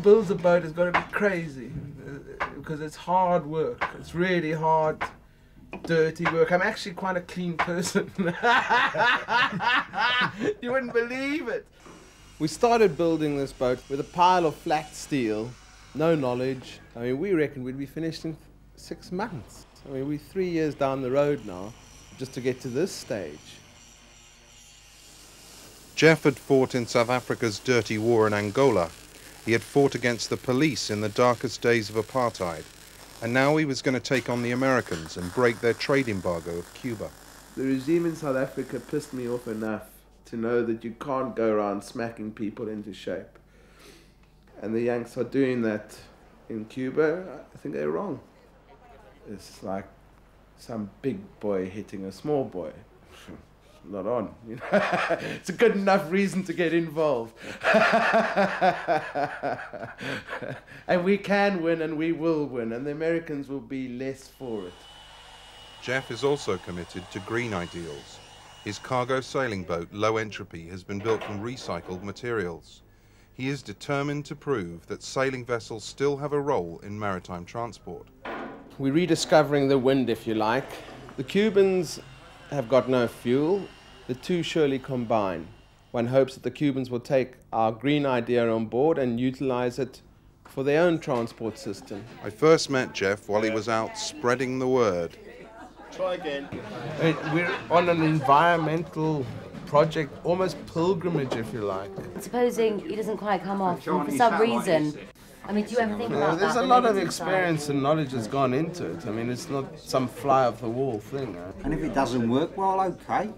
builds a boat has got to be crazy because it's hard work. It's really hard, dirty work. I'm actually quite a clean person. You wouldn't believe it. We started building this boat with a pile of flat steel, no knowledge. I mean, we reckoned we'd be finished in 6 months. I mean, we're 3 years down the road now just to get to this stage. Geoff had fought in South Africa's dirty war in Angola. He had fought against the police in the darkest days of apartheid. And now he was going to take on the Americans and break their trade embargo of Cuba. The regime in South Africa pissed me off enough to know that you can't go around smacking people into shape. And the Yanks are doing that in Cuba. I think they're wrong. It's like some big boy hitting a small boy. Not on, you know. It's a good enough reason to get involved. And we can win and we will win, and the Americans will be less for it. Geoff is also committed to green ideals. His cargo sailing boat, Low Entropy, has been built from recycled materials. He is determined to prove that sailing vessels still have a role in maritime transport. We're rediscovering the wind, if you like. The Cubans have got no fuel. The two surely combine. One hopes that the Cubans will take our green idea on board and utilize it for their own transport system. I first met Geoff while he was out spreading the word. Try again. We're on an environmental project, almost pilgrimage, if you like. Supposing he doesn't quite come off, and for some reason, I mean, do you ever think about that? There's a lot of experience and knowledge that's gone into it. I mean, it's not some fly-off-the-wall thing. And if it doesn't work, well, okay.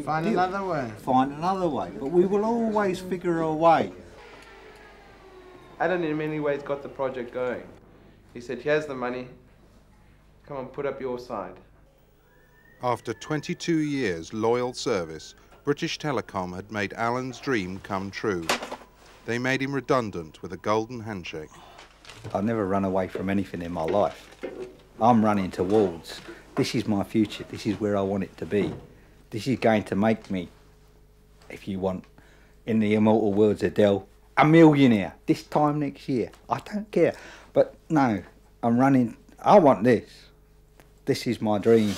Find another way. Find another way. But we will always figure a way. Alan, in many ways, got the project going. He said, here's the money. Come on, put up your side. After 22 years' loyal service, British Telecom had made Alan's dream come true. They made him redundant with a golden handshake. I've never run away from anything in my life. I'm running towards. This is my future. This is where I want it to be. This is going to make me, if you want, in the immortal words of Del, a millionaire this time next year. I don't care. But no, I'm running. I want this. This is my dream.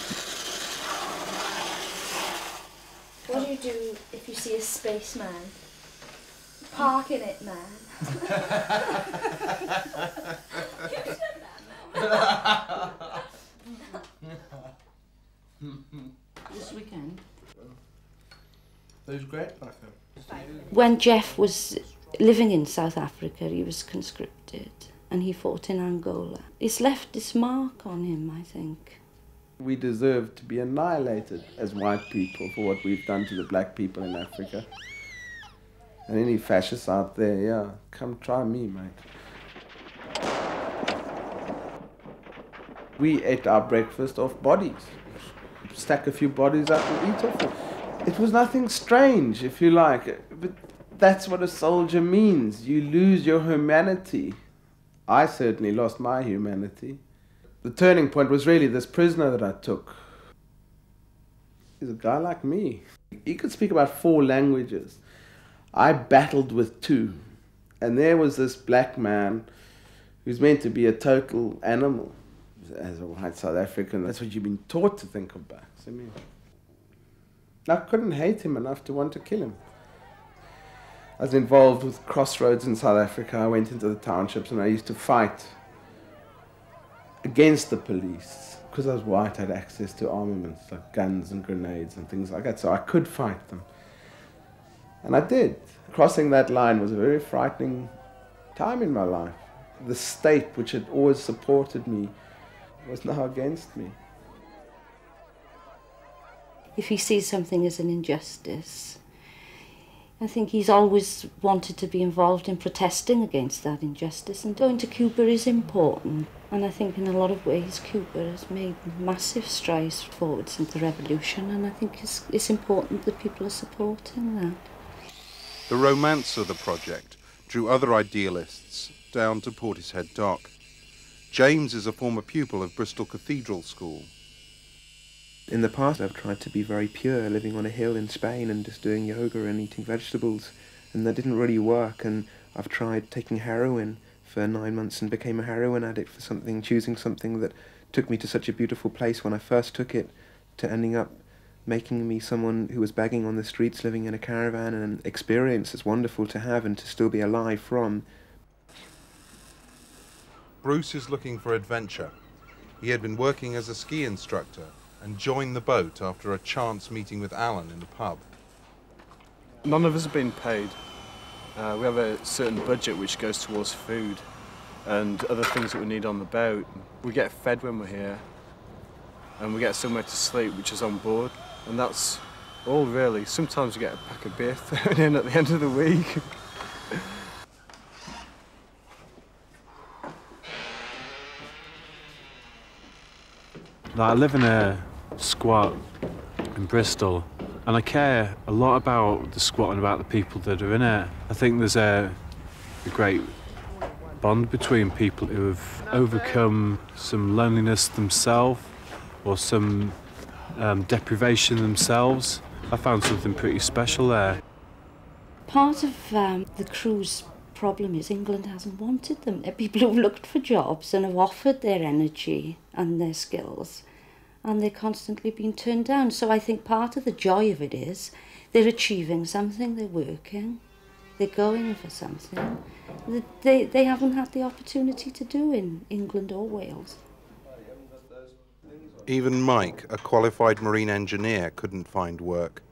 What do you do if you see a spaceman? Park in it, man. This weekend. It was great. When Geoff was living in South Africa, he was conscripted and he fought in Angola. It's left its mark on him, I think. We deserve to be annihilated as white people for what we've done to the black people in Africa. And any fascists out there, yeah, come try me, mate. We ate our breakfast off bodies. Stack a few bodies up and eat off them. It was nothing strange, if you like, but that's what a soldier means. You lose your humanity. I certainly lost my humanity. The turning point was really this prisoner that I took. He's a guy like me. He could speak about 4 languages. I battled with 2. And there was this black man who's meant to be a total animal. As a white South African, that's what you've been taught to think of blacks. I mean, I couldn't hate him enough to want to kill him. I was involved with Crossroads in South Africa. I went into the townships and I used to fight against the police. Because I was white, I had access to armaments like guns and grenades and things like that, so I could fight them. And I did. Crossing that line was a very frightening time in my life. The state, which had always supported me, was now against me. If he sees something as an injustice, I think he's always wanted to be involved in protesting against that injustice, and going to Cuba is important. And I think in a lot of ways Cuba has made massive strides forward since the revolution, and I think it's important that people are supporting that. The romance of the project drew other idealists down to Portishead Dock. James is a former pupil of Bristol Cathedral School. In the past I've tried to be very pure, living on a hill in Spain and just doing yoga and eating vegetables, and that didn't really work, and I've tried taking heroin for 9 months and became a heroin addict for something, choosing something that took me to such a beautiful place when I first took it, to ending up making me someone who was begging on the streets, living in a caravan, and an experience that's wonderful to have and to still be alive from. Bruce is looking for adventure. He had been working as a ski instructor and joined the boat after a chance meeting with Alan in the pub. None of us have been paid. We have a certain budget which goes towards food and other things that we need on the boat. We get fed when we're here, and we get somewhere to sleep, which is on board, and that's all really. Sometimes we get a pack of beer thrown in at the end of the week. I live in a squat in Bristol, and I care a lot about the squat and about the people that are in it. I think there's a great bond between people who have overcome some loneliness themselves or some deprivation themselves. I found something pretty special there. Part of the crew's problem is England hasn't wanted them. They're people who've looked for jobs and have offered their energy and their skills, and they're constantly being turned down. So I think part of the joy of it is they're achieving something, they're working, they're going for something that they haven't had the opportunity to do in England or Wales. Even Mike, a qualified marine engineer, couldn't find work.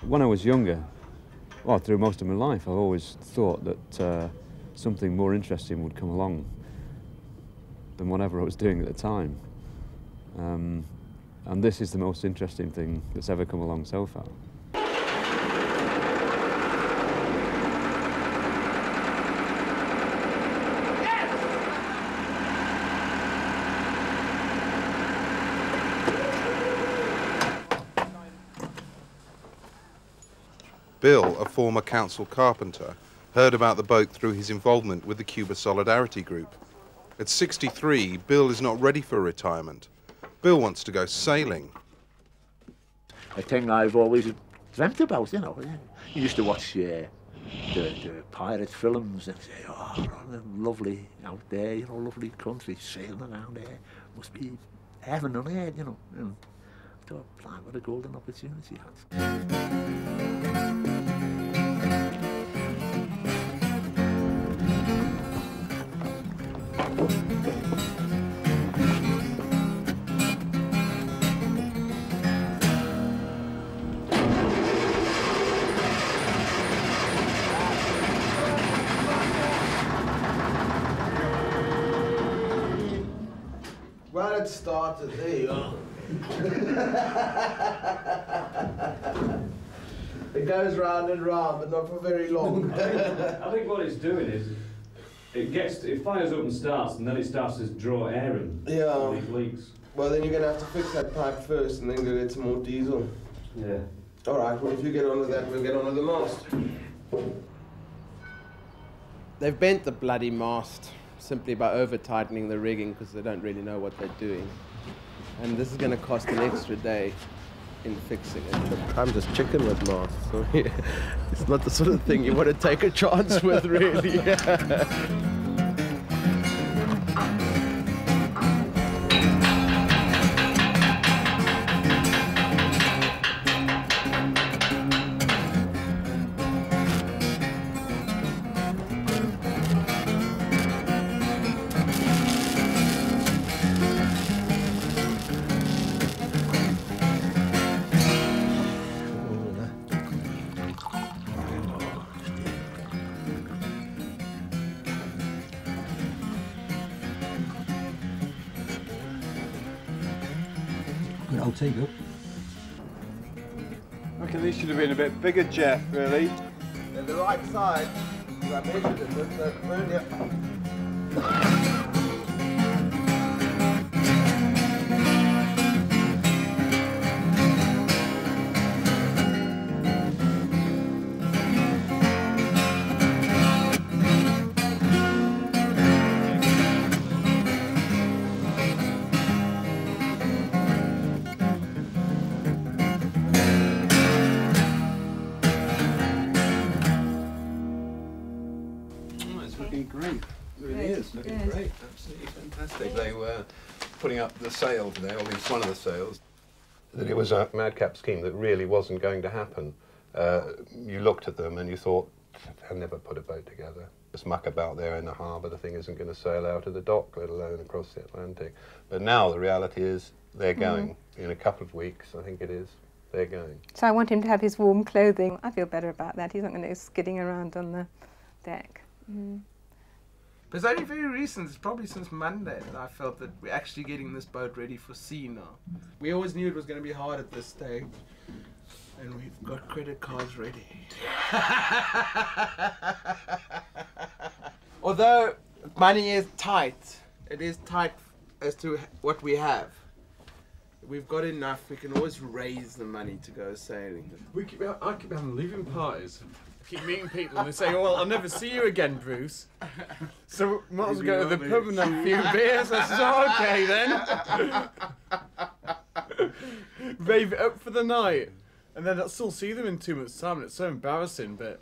When I was younger, well, through most of my life, I always thought that something more interesting would come along than whatever I was doing at the time. And this is the most interesting thing that's ever come along so far. Bill, a former council carpenter, heard about the boat through his involvement with the Cuba Solidarity Group. At 63, Bill is not ready for retirement. Bill wants to go sailing. A thing I've always dreamt about, you know. You used to watch the pirate films and say, oh, lovely out there, you know, lovely country, sailing around there. Must be heaven on earth, you know. And I thought, what a golden opportunity that's. Well, it started there, you know. It goes round and round, but not for very long. I think what it's doing is it fires up and starts, and then it starts to draw air in. Yeah. These leaks. Well, then you're going to have to fix that pipe first, and then go get some more diesel. Yeah. All right, well, if you get on with that, we'll get on with the mast. They've bent the bloody mast simply by over-tightening the rigging because they don't really know what they're doing. And this is going to cost an extra day in fixing it. I'm just chicken with masts, so it's not the sort of thing you want to take a chance with, really. I'll take it. I reckon these should have been a bit bigger, Jeff, really. They're the right size. I measured it with the vernier. really is looking great, absolutely fantastic. They were putting up the sails there, or at least one of the sails, that it was a madcap scheme that really wasn't going to happen. You looked at them and you thought, they'll never put a boat together. Just muck about there in the harbour, the thing isn't going to sail out of the dock, let alone across the Atlantic. But now the reality is they're going. In a couple of weeks, I think it is, they're going. So I want him to have his warm clothing. I feel better about that. He's not going to go skidding around on the deck. But it's only very recent, it's probably since Monday, that I felt that we're actually getting this boat ready for sea now. We always knew it was going to be hard at this stage, and we've got credit cards ready. Although money is tight, it is tight as to what we have. We've got enough, we can always raise the money to go sailing. I keep having leaving parties. Keep meeting people and they say, oh, well, I'll never see you again, Bruce. So might as well go to the pub and have a few beers. I said, oh, okay then. Rave it up for the night. And then I'll still see them in 2 months' time, and it's so embarrassing, but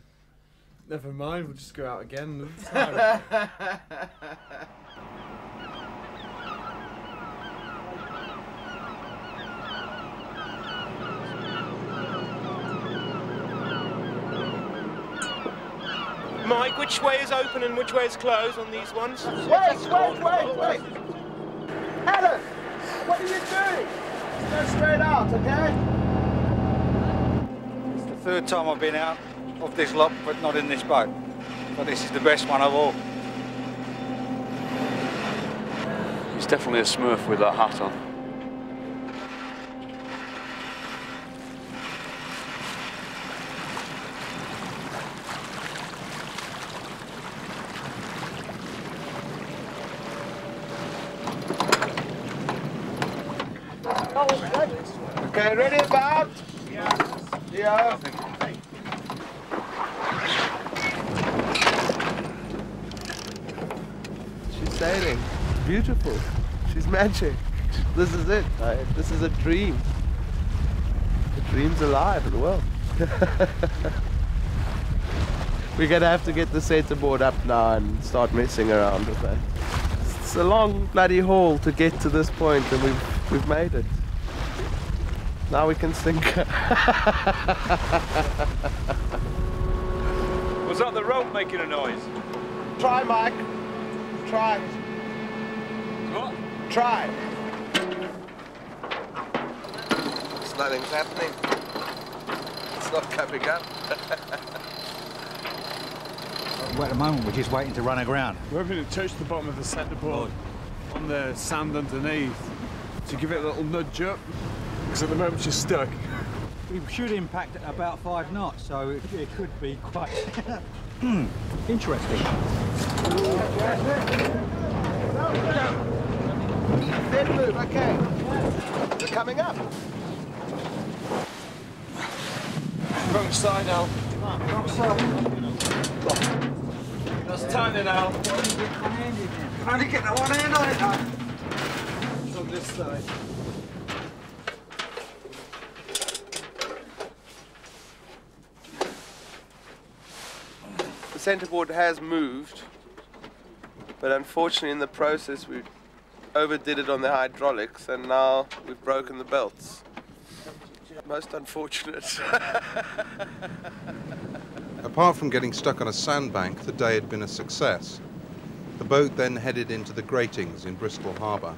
never mind, we'll just go out again another time. Mike, which way is open and which way is closed on these ones? Wait! Alan! What are you doing? Go straight out, okay? It's the third time I've been out of this lot, but not in this boat. But this is the best one of all. He's definitely a smurf with that hat on. Okay, ready about? Yeah. She's sailing. Beautiful. She's magic. This is it. This is a dream. The dream's alive and well. We're gonna have to get the centerboard up now and start messing around with that. It's a long bloody haul to get to this point, and we've made it. Now we can sink. Was that the rope making a noise? Try, Mike. Try. What? Try. Nothing's happening. It's not coming up. Well, at the moment, we're just waiting to run aground. We're hoping to touch the bottom of the centreboard on the sand underneath to give it a little nudge up. Because at the moment she's stuck. We should impact at about 5 knots, so it could be quite interesting. Then move, okay. They're coming up. Wrong side now. Wrong side. That's tighter now. Can only get the one hand on it now. It's on this side. The centerboard has moved, but unfortunately in the process we overdid it on the hydraulics and now we've broken the belts. Most unfortunate. Apart from getting stuck on a sandbank, the day had been a success. The boat then headed into the gratings in Bristol Harbour.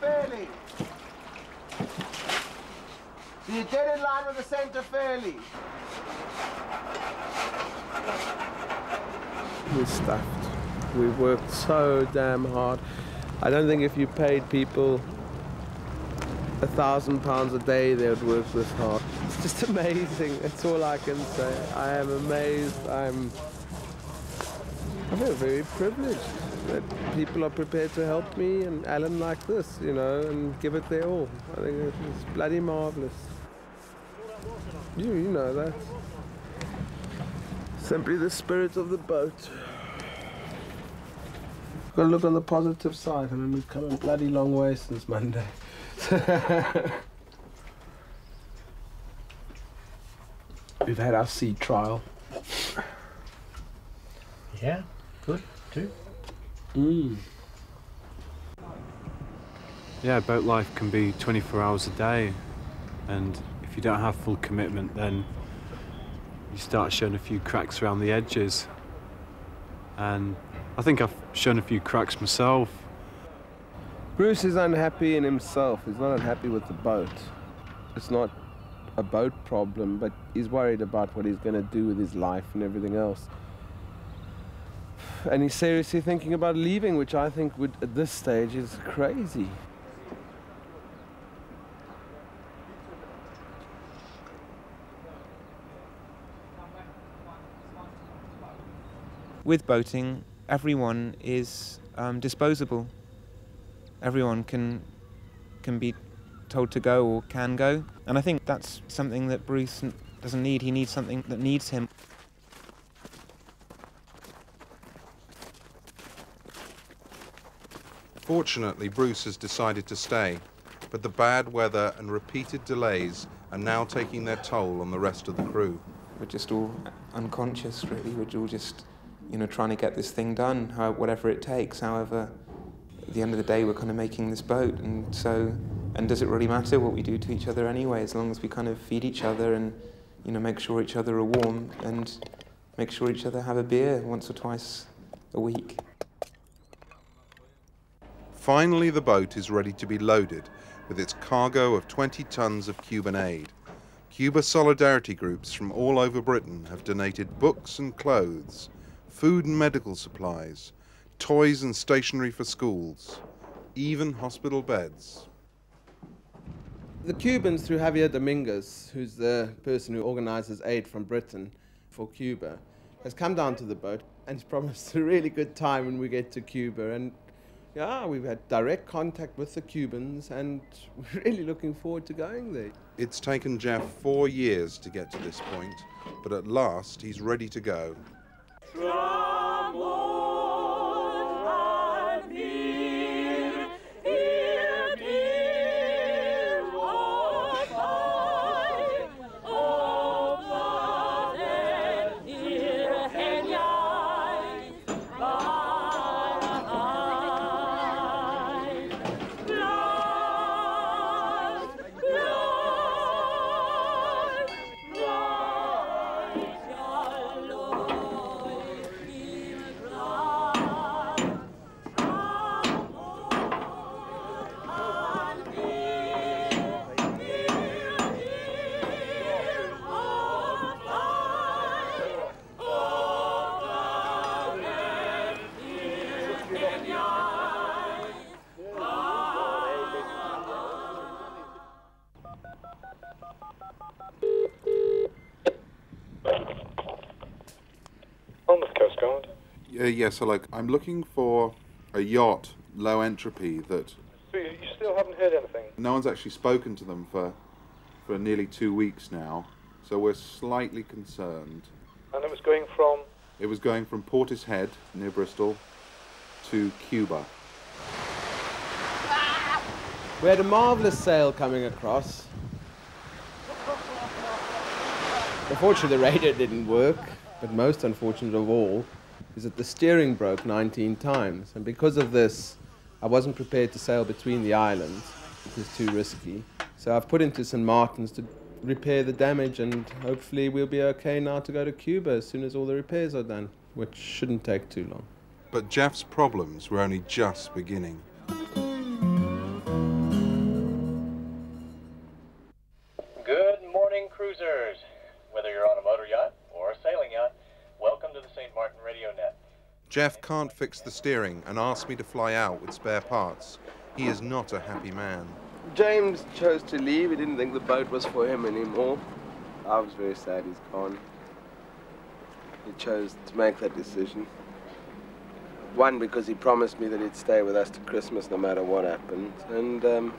Fairly. So you're dead in line with the center fairly. We're stuffed. We've worked so damn hard. I don't think if you paid people £1,000 a day, they would work this hard. It's just amazing. That's all I can say. I am amazed. I feel very privileged that people are prepared to help me and Alan like this, you know, and give it their all. I think it's bloody marvellous. You know that. Simply the spirit of the boat. Got to look on the positive side. I mean, we've come a bloody long way since Monday. We've had our sea trial. Yeah, good too. Yeah, boat life can be 24 hours a day, and if you don't have full commitment, then you start showing a few cracks around the edges. And I think I've shown a few cracks myself. Bruce is unhappy in himself. He's not unhappy with the boat. It's not a boat problem, but he's worried about what he's going to do with his life and everything else. And he's seriously thinking about leaving, which I think would, at this stage, is crazy. With boating, everyone is disposable. Everyone can be told to go or can go. And I think that's something that Bruce doesn't need. He needs something that needs him. Fortunately, Bruce has decided to stay, but the bad weather and repeated delays are now taking their toll on the rest of the crew. We're just all unconscious, really. We're all just, you know, trying to get this thing done, whatever it takes. However, at the end of the day, we're kind of making this boat, and does it really matter what we do to each other anyway, as long as we kind of feed each other and, you know, make sure each other are warm and make sure each other have a beer once or twice a week. Finally, the boat is ready to be loaded with its cargo of 20 tons of Cuban aid. Cuba solidarity groups from all over Britain have donated books and clothes, food and medical supplies, toys and stationery for schools, even hospital beds. The Cubans, through Javier Dominguez, who's the person who organizes aid from Britain for Cuba, has come down to the boat and he's promised a really good time when we get to Cuba. And yeah, we've had direct contact with the Cubans and we're really looking forward to going there. It's taken Jeff 4 years to get to this point, but at last he's ready to go. Yes, hello. I'm looking for a yacht, low entropy, that... So you still haven't heard anything? No one's actually spoken to them for nearly 2 weeks now, so we're slightly concerned. And it was going from? It was going from Portishead, near Bristol, to Cuba. We had a marvellous sail coming across. Unfortunately, the radio didn't work, but most unfortunate of all is that the steering broke 19 times. And because of this, I wasn't prepared to sail between the islands. It was too risky. So I've put into St. Martin's to repair the damage, and hopefully we'll be okay now to go to Cuba as soon as all the repairs are done, which shouldn't take too long. But Jeff's problems were only just beginning. Good morning, cruisers. Whether you're on a motor yacht or a sailing yacht, welcome to the St. Martin Radio Net. Jeff can't fix the steering and asked me to fly out with spare parts. He is not a happy man. James chose to leave. He didn't think the boat was for him anymore. I was very sad he's gone. He chose to make that decision. One, because he promised me that he'd stay with us to Christmas no matter what happened. And the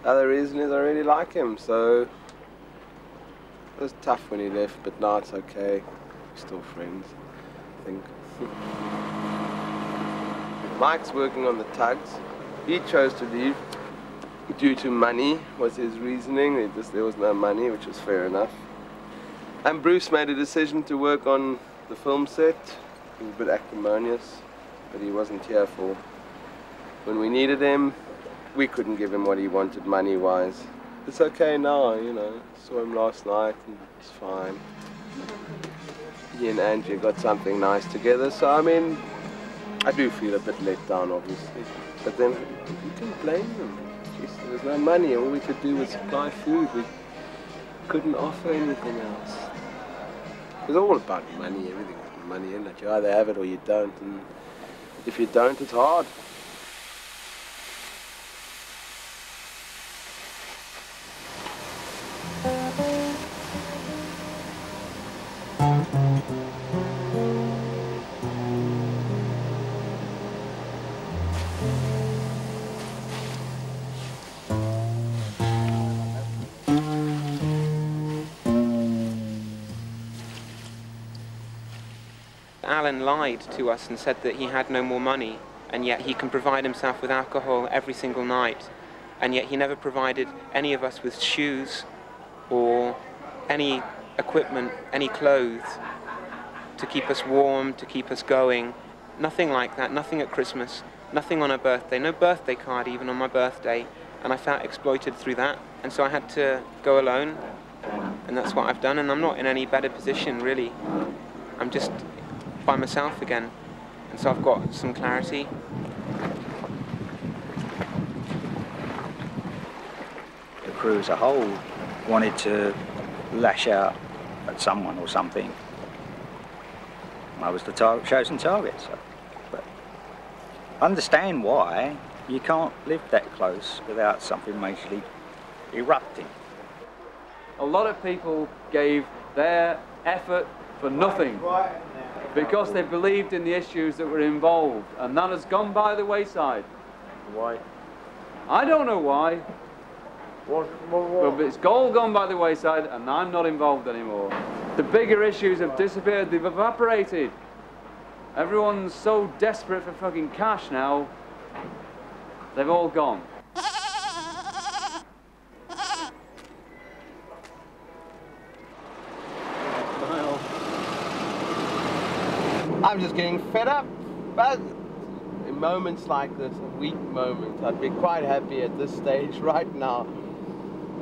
other reason is I really like him, so it was tough when he left, but now it's okay. We're still friends, I think. Mike's working on the tugs. He chose to leave due to money, was his reasoning. There was no money, which was fair enough. And Bruce made a decision to work on the film set. He was a bit acrimonious, but he wasn't here for when we needed him. We couldn't give him what he wanted money-wise. It's okay now, you know. Saw him last night and it's fine. He and Angie got something nice together, so I mean, I do feel a bit let down, obviously. But then, you can blame them. Jeez, there was no money. All we could do was supply food. We couldn't offer anything else. It was all about money. Everything was money, isn't it? You either have it or you don't. And if you don't, it's hard. Alan lied to us and said that he had no more money, and yet he can provide himself with alcohol every single night, and yet he never provided any of us with shoes or any equipment, any clothes to keep us warm, to keep us going. Nothing like that, nothing at Christmas, nothing on a birthday, no birthday card even on my birthday, and I felt exploited through that, and so I had to go alone, and that's what I've done, and I'm not in any better position really. I'm just by myself again, and so I've got some clarity. The crew as a whole wanted to lash out at someone or something. I was the chosen target, so. But understand why you can't live that close without something majorly erupting. A lot of people gave their effort for nothing because they believed in the issues that were involved, and that has gone by the wayside. Why? I don't know why. Well, it's all gone by the wayside, and I'm not involved anymore. The bigger issues have disappeared, they've evaporated. Everyone's so desperate for fucking cash now, they've all gone. I'm just getting fed up. But in moments like this, a weak moment, I'd be quite happy at this stage right now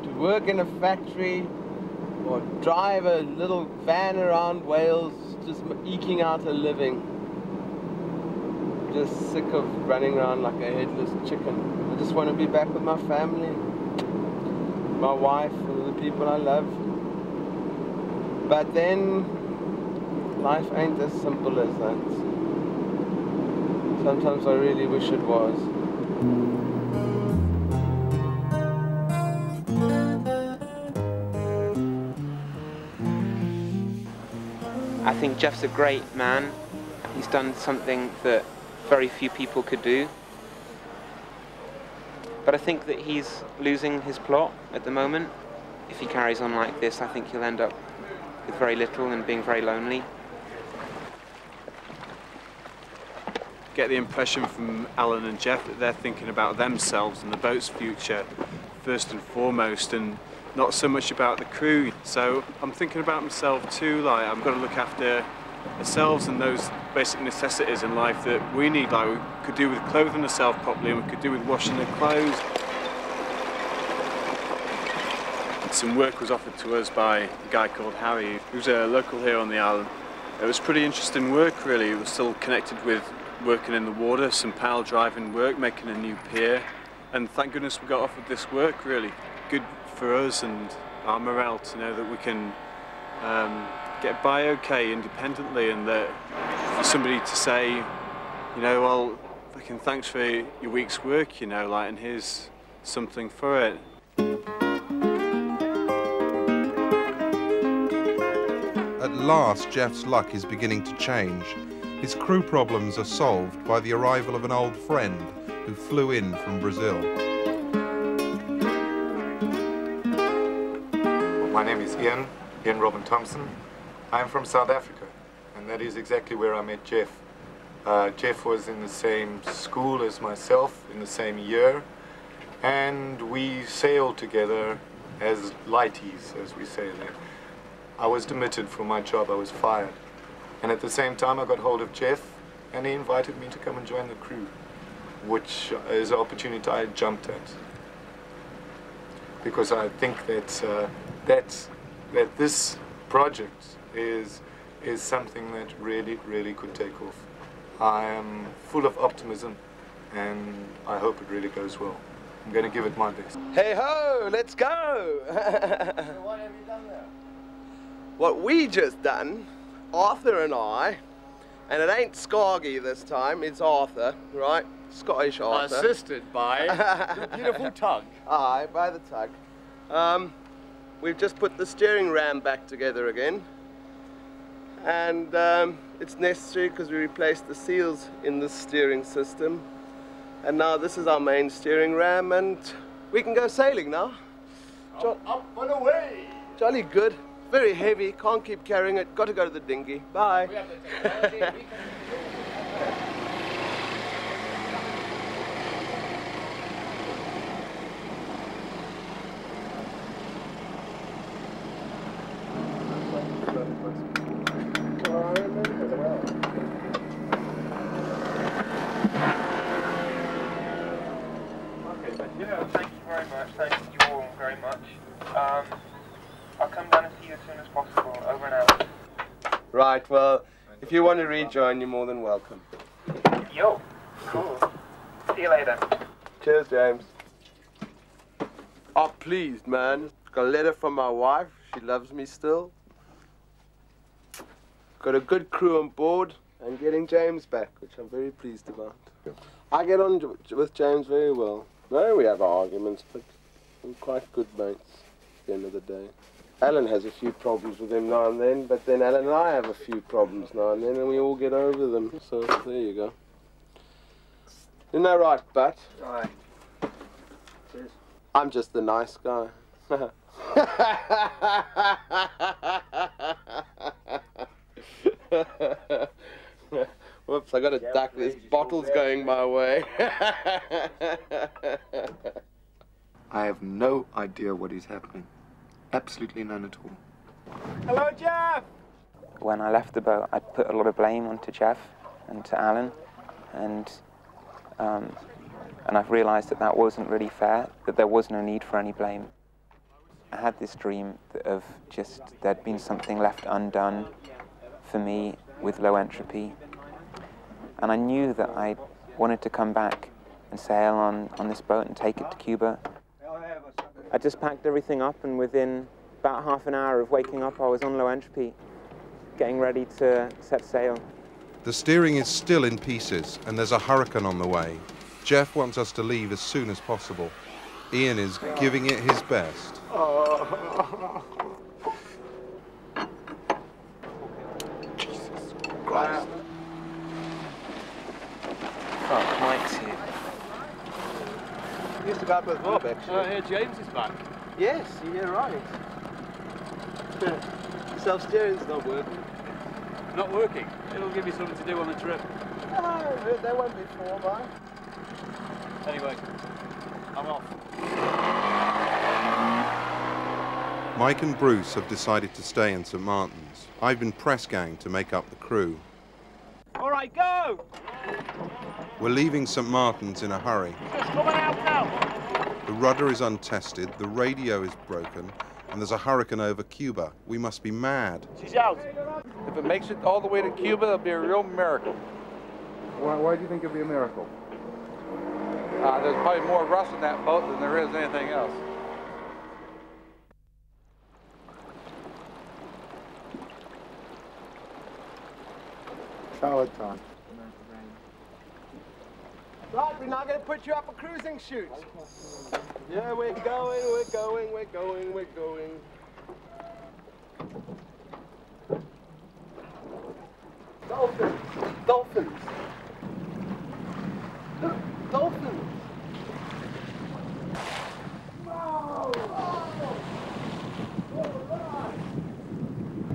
to work in a factory or drive a little van around Wales, just eking out a living. Just sick of running around like a headless chicken. I just want to be back with my family, my wife, and the people I love. But then life ain't as simple as that. Sometimes I really wish it was. I think Jeff's a great man. He's done something that very few people could do. But I think that he's losing his plot at the moment. If he carries on like this, I think he'll end up with very little and being very lonely. Get the impression from Alan and Jeff that they're thinking about themselves and the boat's future first and foremost, and not so much about the crew. So I'm thinking about myself too, like I've got to look after ourselves and those basic necessities in life that we need, like we could do with clothing ourselves properly and we could do with washing the clothes. Some work was offered to us by a guy called Harry, who's a local here on the island. It was pretty interesting work really. It was still connected with working in the water, some pile driving work, making a new pier, and thank goodness we got offered this work really. Good for us and our morale to know that we can get by okay independently, and that for somebody to say, you know, well, fucking thanks for your week's work, you know, like, and here's something for it. At last, Jeff's luck is beginning to change. His crew problems are solved by the arrival of an old friend who flew in from Brazil. My name is Ian Robin Thompson. I'm from South Africa, and that is exactly where I met Jeff. Jeff was in the same school as myself, in the same year, and we sailed together as lighties, as we say there. I was demitted from my job, I was fired. And at the same time I got hold of Jeff, and he invited me to come and join the crew, which is an opportunity I jumped at. Because I think that this project is something that really could take off. I am full of optimism, and I hope it really goes well. I'm going to give it my best. Hey ho, let's go! So what have you done there? What we just done, Arthur and I, and it ain't Scargy this time, it's Arthur, right? Scottish Arthur. Assisted by the beautiful tug. Aye, by the tug. We've just put the steering ram back together again. And it's necessary because we replaced the seals in the steering system. And now this is our main steering ram, and we can go sailing now. Up and away! Jolly good. Very heavy, can't keep carrying it. Got to go to the dinghy. Bye. We have the technology. Yeah, thank you very much. Thank you all very much. I'll come down and see you as soon as possible. Over and out. Right, well, if you want to rejoin, you're more than welcome. Yo, cool. See you later. Cheers, James. Oh, pleased, man. Got a letter from my wife. She loves me still. Got a good crew on board and getting James back, which I'm very pleased about. I get on with James very well. No, we have arguments, but we're quite good mates at the end of the day. Alan has a few problems with him now and then, but then Alan and I have a few problems now and then, and we all get over them. So there you go. Isn't that right, Bat? Aye. Cheers. I'm just the nice guy. Whoops, I gotta duck. This bottle's going my way. I have no idea what is happening. Absolutely none at all. Hello, Jeff! When I left the boat, I put a lot of blame onto Jeff and to Alan, and I've realised that that wasn't really fair, that there was no need for any blame. I had this dream of just there'd been something left undone for me with low entropy, and I knew that I wanted to come back and sail on this boat and take it to Cuba. I just packed everything up, and within about half an hour of waking up, I was on low entropy, getting ready to set sail. The steering is still in pieces, and there's a hurricane on the way. Jeff wants us to leave as soon as possible. Ian is giving it his best. Jesus Christ. Fuck, Mike's here. He used to go up with Rob, actually. I hear James is back. Yes, you're right. Self-steering's not working. Not working? It'll give you something to do on the trip. No, they won't be for mine. Anyway, I'm off. Mike and Bruce have decided to stay in St Martin's. I've been press gang to make up the crew. All right, go! We're leaving St Martin's in a hurry. Just coming out now. The rudder is untested, the radio is broken, and there's a hurricane over Cuba. We must be mad. She's out. If it makes it all the way to Cuba, it'll be a real miracle. Why do you think it'll be a miracle? There's probably more rust in that boat than there is anything else. Shower time. Right, we're now going to put you up a cruising chute. Yeah, we're going, we're going, we're going, we're going. Dolphins, dolphins. Look, dolphins.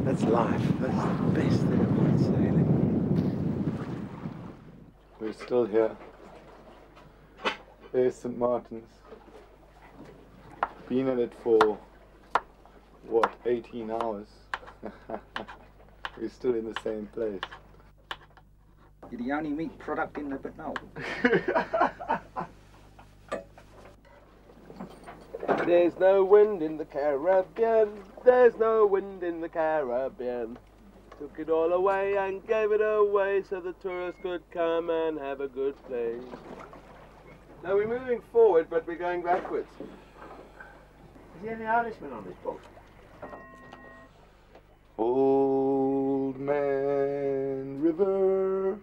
That's life. That's the best thing about sailing. We're still here. There's St Martin's. Been in it for, what, 18 hours? We're still in the same place. You're the only meat product in the banal. There's no wind in the Caribbean, there's no wind in the Caribbean. Took it all away and gave it away so the tourists could come and have a good place. Now we're moving forward, but we're going backwards. Is there any Irishman on this boat? Old Man River,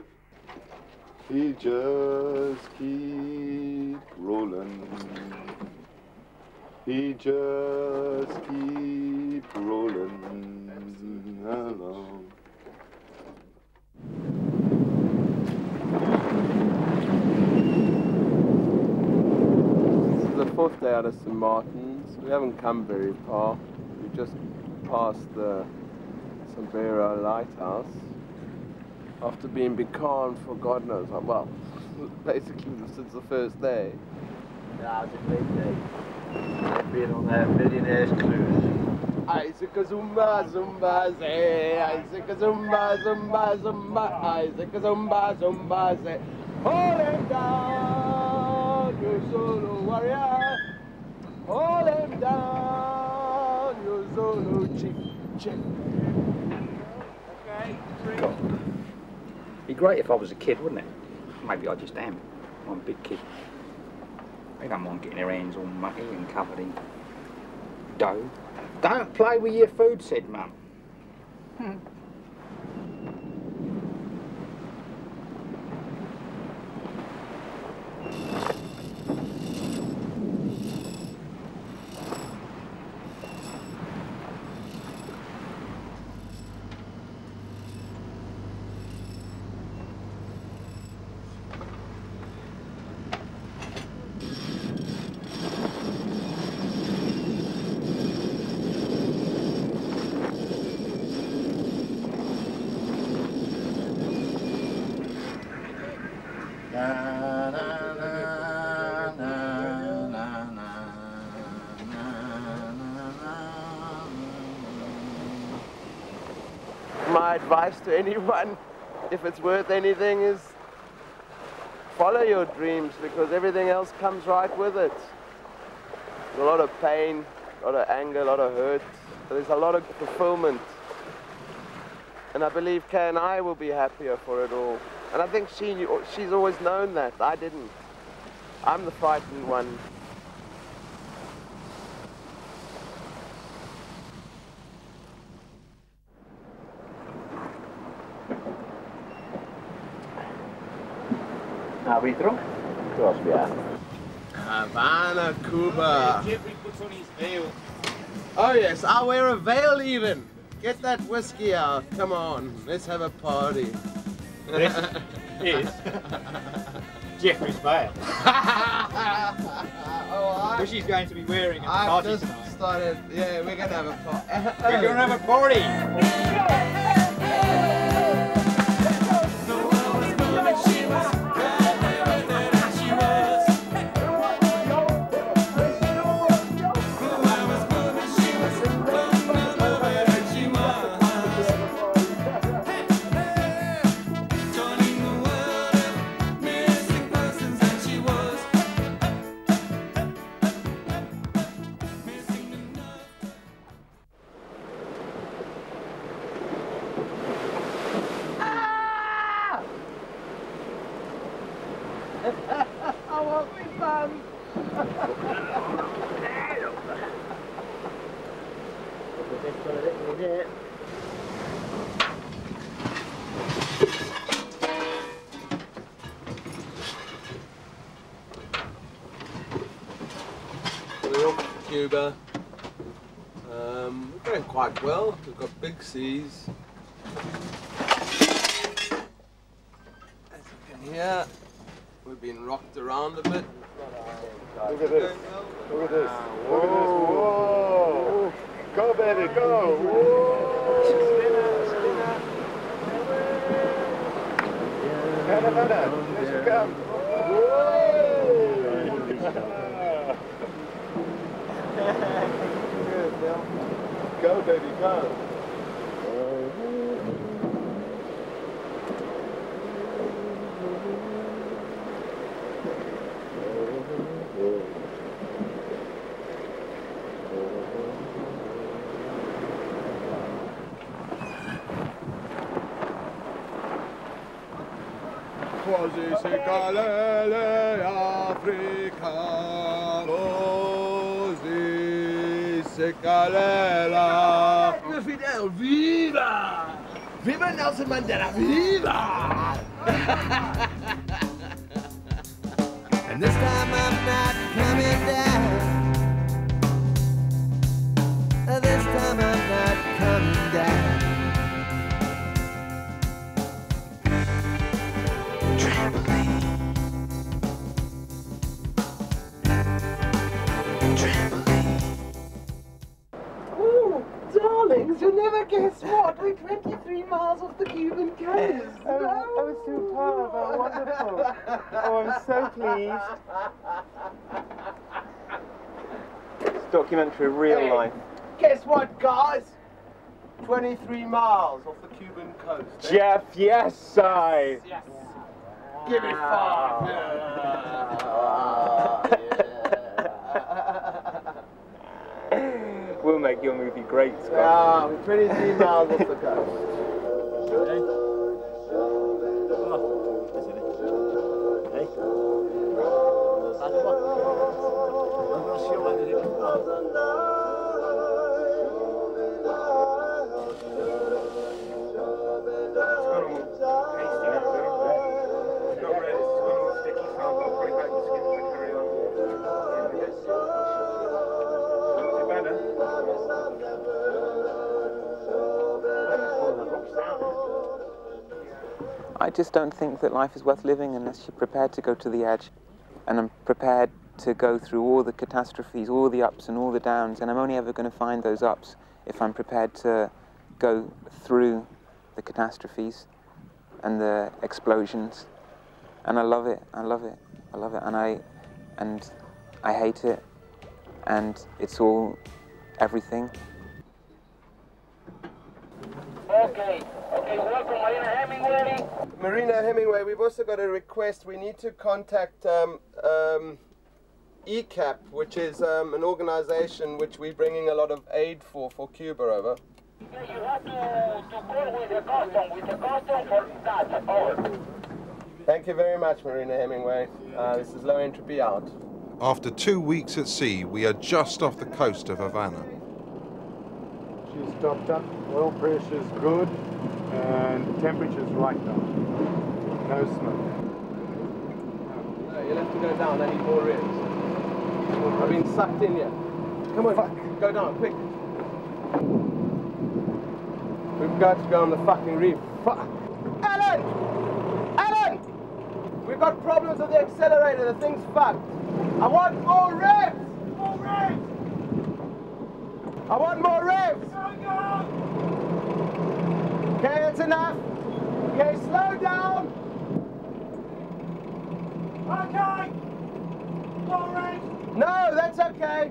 he just keep rolling. He just keep rolling along. This is the fourth day out of St. Martin's. We haven't come very far. We've just passed the Sombrero Lighthouse after being becalmed for God knows how, well, basically since the first day. Yeah, it's a great day. I've been on a millionaire's cruise. Isaac Zumba Zumba Zay, Isaac Zumba Zumba Zumba, Isaac Zumba Zumba Zay. Hold him down, you Zulu warrior. Hold him down, you Zulu chief. Okay, Be great if I was a kid, wouldn't it? Maybe I just am. I'm a big kid. They don't mind getting their hands all mucky and covered in dough. Don't play with your food, said Mum. My advice to anyone, if it's worth anything, is follow your dreams, because everything else comes right with it. There's a lot of pain, a lot of anger, a lot of hurt, but there's a lot of fulfillment. And I believe Kay and I will be happier for it all. And I think she's always known that. I didn't. I'm the frightened one. Are we through? Of course we are. Havana, Cuba. Jeffrey puts on his veil. Oh yes, I'll wear a veil even. Get that whiskey out. Come on, let's have a party. This is Jeffrey's veil. Which he's going to be wearing at the party I've tonight. just started, yeah, we're going to have a party. We're going to have a party. We're off to Cuba. We're going quite well. We've got big seas. As you can hear, we've been rocked around a bit. Look at this. Look at this. Look at this. Whoa. Go, baby, go. Whoa. Havana, here she comes. Go, baby, go. quasi sigalele Africa, quasi sigalela. Viva Fidel, viva! Viva Nelson Mandela, viva! And this time I'm not coming down. This time I'm not coming down. Trampoline. Trampoline. Oh, darlings, you'll never guess what. We're 23 miles off the Cuban coast. Oh, superb, oh, wonderful. Oh, I'm so pleased. It's documentary real life. Guess what, guys? 23 miles off the Cuban coast. Jeff, yes, Si. Yes. Give me 5. We'll make your movie great, Scott. Ah, we're 23 miles off the coast. I just don't think that life is worth living unless you're prepared to go to the edge. And I'm prepared to go through all the catastrophes, all the ups and all the downs, and I'm only ever going to find those ups if I'm prepared to go through the catastrophes and the explosions. And I love it, I love it, I love it, and I hate it, and it's all everything. Okay, welcome Marina Hemingway. Marina Hemingway, we've also got a request. We need to contact ICAP, which is an organization which we're bringing a lot of aid for Cuba, over. You have to call with the custom for that, over. Thank you very much, Marina Hemingway. This is Low Entropy out. After 2 weeks at sea, we are just off the coast of Havana. She's topped up, oil pressure's good, and the temperature's right now. No smoke. No, you'll have to go down, I need more ribs. I've been sucked in here. Come on, fuck. Go down, quick. We've got to go on the fucking reef. Fuck. Alan! Alan! We've got problems with the accelerator, the thing's fucked. I want more revs! More revs! I want more revs! Okay, that's enough. Okay, slow down. Okay. More revs. No, that's okay.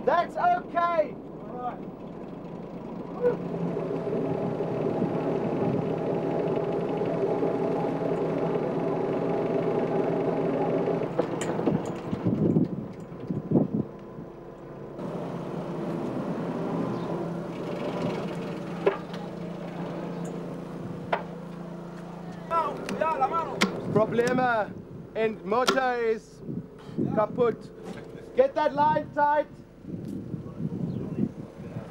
That's okay. All right. Problema and motor is kaput. Get that line tight.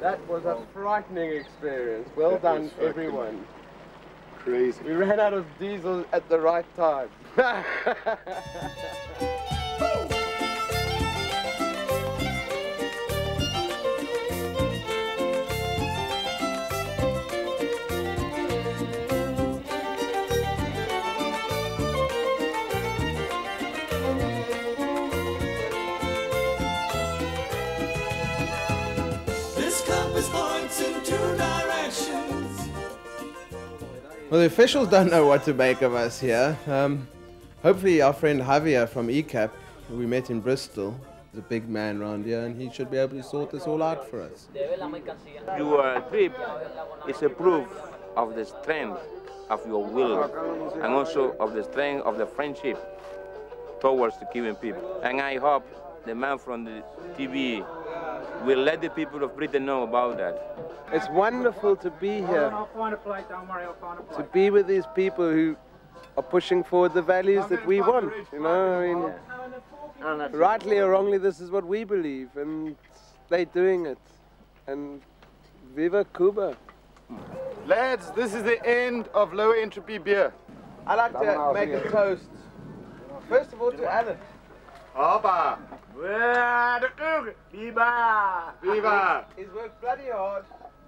That was a frightening experience. Well done, everyone. Crazy. We ran out of diesel at the right time. Well, the officials don't know what to make of us here. Hopefully our friend Javier from ICAP, who we met in Bristol, is a big man around here, and he should be able to sort this all out for us. Your trip is a proof of the strength of your will and also of the strength of the friendship towards the Cuban people. And I hope the man from the TV will let the people of Britain know about that. It's wonderful to be here, to be with these people who are pushing forward the values that we want. You know, I mean, rightly or wrongly, this is what we believe, and they're doing it. And viva Cuba. Lads, this is the end of low entropy beer. I like to make a toast. First of all, to Alan. Hoppa! Viva! Viva! He's worked bloody hard.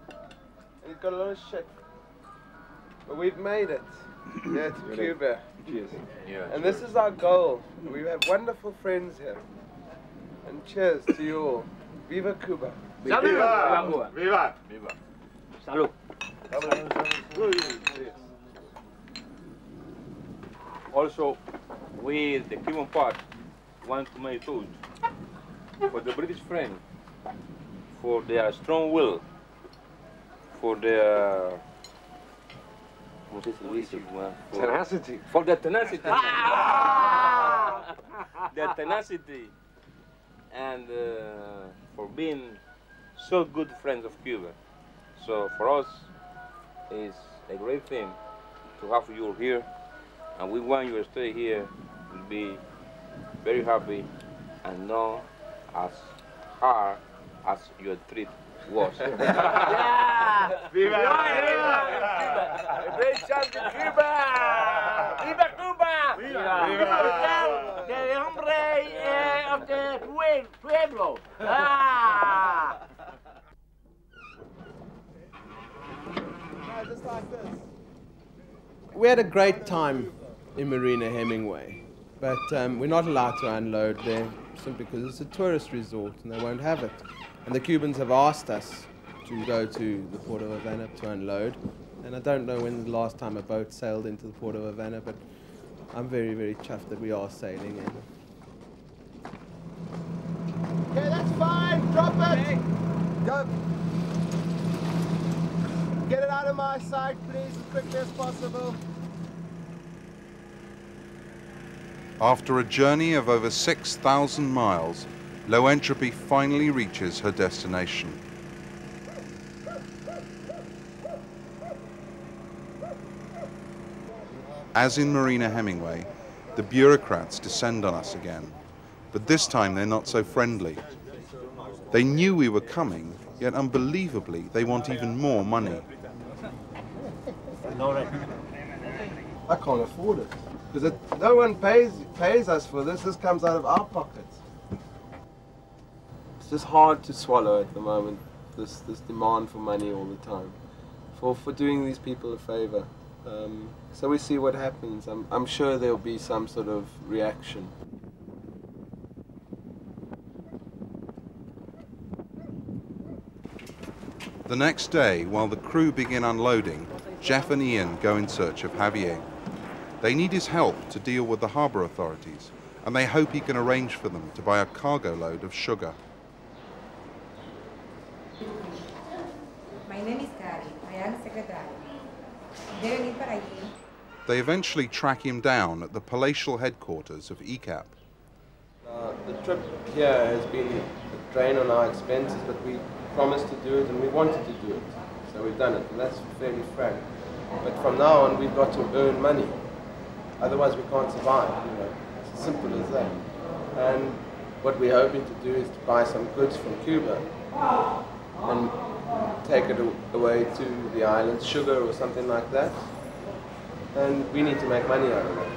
And he's got a lot of shit. But we've made it. Yeah, to Cuba. Cheers. Yeah. And this is our goal. We have wonderful friends here. And cheers to you all. Viva Cuba. Viva! Viva! Viva! Viva! Salud! Also, we, the Cuban part, want to make toast for the British friend, for their strong will, for their tenacity. For their tenacity. Their tenacity, and for being so good friends of Cuba. So for us, it's a great thing to have you here, and we want you to stay here. We'll be very happy and not as hard as your trip was. Yeah! Viva! Viva! A great chance in Cuba! Viva Cuba! Viva! The hombre of the pueblo! Ah! Just like this. We had a great time in Marina, Hemingway, but we're not allowed to unload there simply because it's a tourist resort and they won't have it. And the Cubans have asked us to go to the port of Havana to unload, and I don't know when the last time a boat sailed into the port of Havana, but I'm very, very chuffed that we are sailing in. Okay, that's fine. Drop it. Okay. Go. Get it out of my sight, please, as quickly as possible. After a journey of over 6,000 miles, Low Entropy finally reaches her destination. As in Marina, Hemingway, the bureaucrats descend on us again, but this time they're not so friendly. They knew we were coming, yet unbelievably they want even more money. I can't afford it because no one pays us for this. This comes out of our pockets. It's just hard to swallow at the moment. This demand for money all the time, for doing these people a favor. So we see what happens. I'm sure there'll be some sort of reaction. The next day, while the crew begin unloading, Jeff and Ian go in search of Javier. They need his help to deal with the harbour authorities, and they hope he can arrange for them to buy a cargo load of sugar. My name is Kari. I am secretary. Debe venir para allí. They eventually track him down at the palatial headquarters of ICAP. The trip here has been a drain on our expenses, but we promised to do it and we wanted to do it. So we've done it, and that's fairly frank. But from now on, we've got to earn money. Otherwise, we can't survive, you know. It's as simple as that. And what we're hoping to do is to buy some goods from Cuba and take it away to the islands, sugar or something like that. And we need to make money out of that.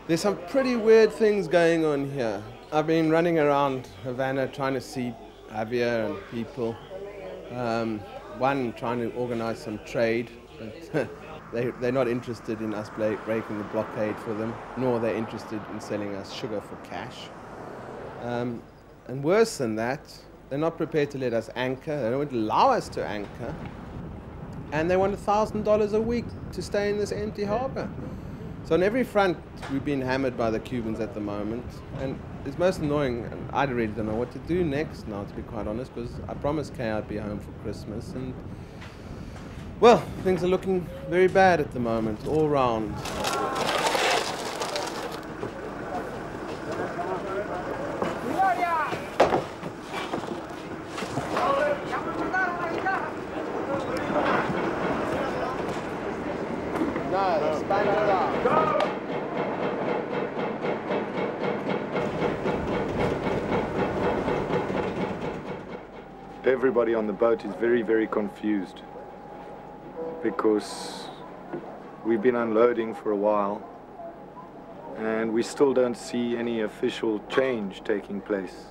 There's some pretty weird things going on here. I've been running around Havana trying to see Javier and people. One, trying to organize some trade, but they're not interested in us breaking the blockade for them, nor they're interested in selling us sugar for cash. And worse than that, they're not prepared to let us anchor. They don't allow us to anchor. And they want $1,000 a week to stay in this empty harbor. So on every front, we've been hammered by the Cubans at the moment. And it's most annoying, and I really don't know what to do next now, to be quite honest, because I promised Kay I'd be home for Christmas. And, well, things are looking very bad at the moment, all round. everybody on the boat is very, very confused because we've been unloading for a while and we still don't see any official change taking place.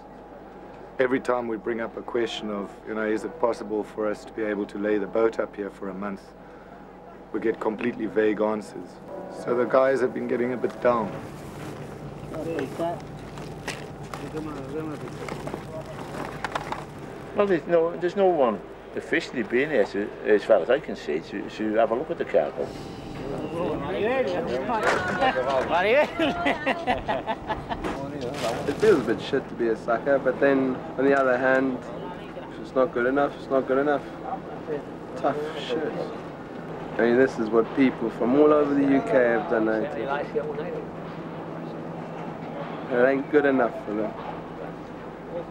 Every time we bring up a question of, you know, is it possible for us to be able to lay the boat up here for a month, we get completely vague answers. So the guys have been getting a bit down. Well, there's no one officially been here, as far as I can see, to have a look at the cargo. It feels a bit shit to be a sucker, but then on the other hand, if it's not good enough, it's not good enough. Tough shit. I mean, this is what people from all over the UK have donated. It ain't good enough for them.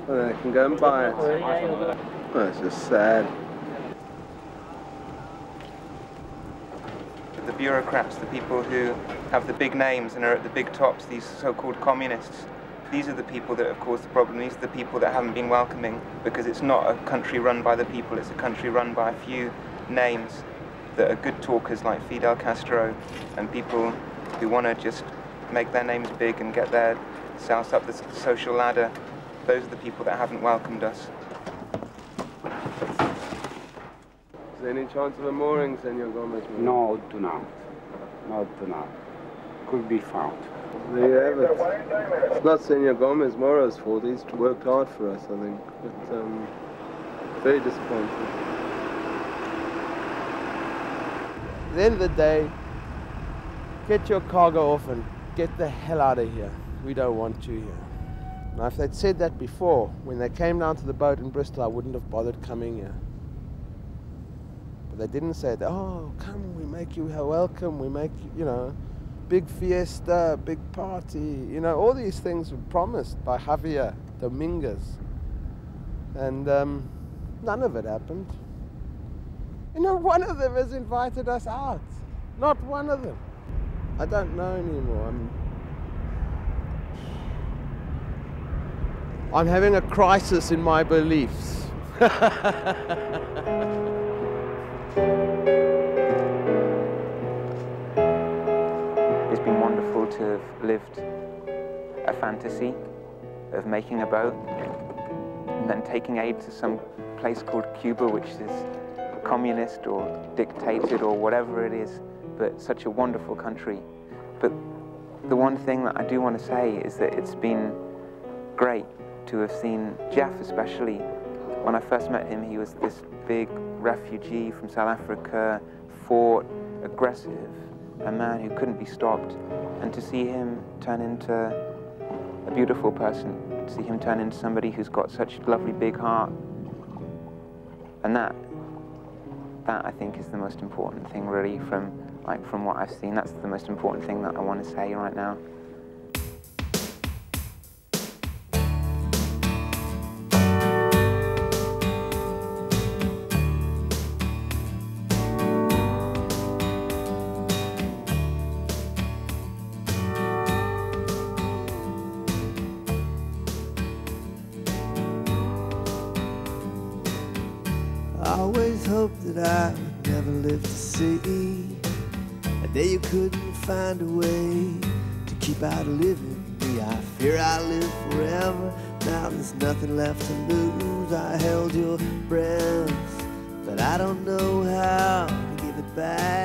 Well, they can go and buy it. Well, it's just sad. The bureaucrats, the people who have the big names and are at the big tops, these so-called communists, these are the people that have caused the problem. These are the people that haven't been welcoming, because it's not a country run by the people, it's a country run by a few names that are good talkers like Fidel Castro and people who want to just make their names big and get themselves up the social ladder. Those are the people that haven't welcomed us. Is there any chance of a mooring, Senor Gomez? No, do not. Not do not. Could be found. There you have it. It's not Senor Gomez Moro's fault. He's worked hard for us, I think. But very disappointing. At the end of the day, get your cargo off and get the hell out of here. We don't want you here. Now, if they'd said that before, when they came down to the boat in Bristol, I wouldn't have bothered coming here. But they didn't say that, oh, come, we make you welcome, we make you, you know, big fiesta, big party. You know, all these things were promised by Javier Dominguez. And none of it happened. You know, one of them has invited us out. Not one of them. I don't know anymore. I'm having a crisis in my beliefs. It's been wonderful to have lived a fantasy of making a boat and then taking aid to some place called Cuba, which is communist or dictated or whatever it is, but such a wonderful country. But the one thing that I do want to say is that it's been great to have seen Jeff, especially. When I first met him, he was this big refugee from South Africa, fought, aggressive, a man who couldn't be stopped. And to see him turn into a beautiful person, to see him turn into somebody who's got such a lovely big heart. And that I think is the most important thing, really, from what I've seen. That's the most important thing that I want to say right now. I always hoped that I would never live to see a day you couldn't find a way to keep outliving me. I fear I live forever. Now there's nothing left to lose. I held your breath, but I don't know how to give it back.